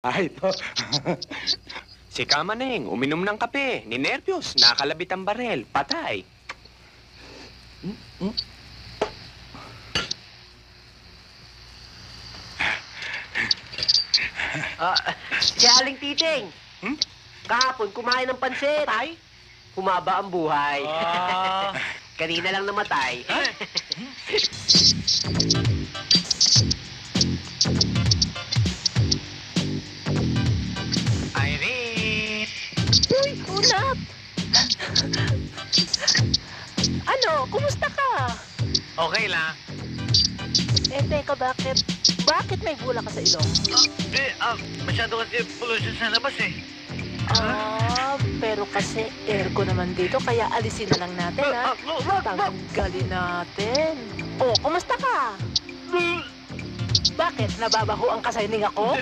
Ito. Si Kamaneng, uminom ng kape, ninervyos, nakalabit ang barel, patay. Si Aling Titing. Kahapon, kumain ng pansit. Patay? Humaba ang buhay. Ah. Kanina lang namatay. Irene! Uy, ulap! Ano, kumusta ka? Okay lang. Teka, bakit? Bakit may bula ka sa ilong? Masyado kasi pollution sa labas eh. Pero kasi aircon naman dito, kaya alisin na lang natin, ha? Tanggalin natin. Oh, kumusta ka? Bakit? Nababaho ang kasayning ako?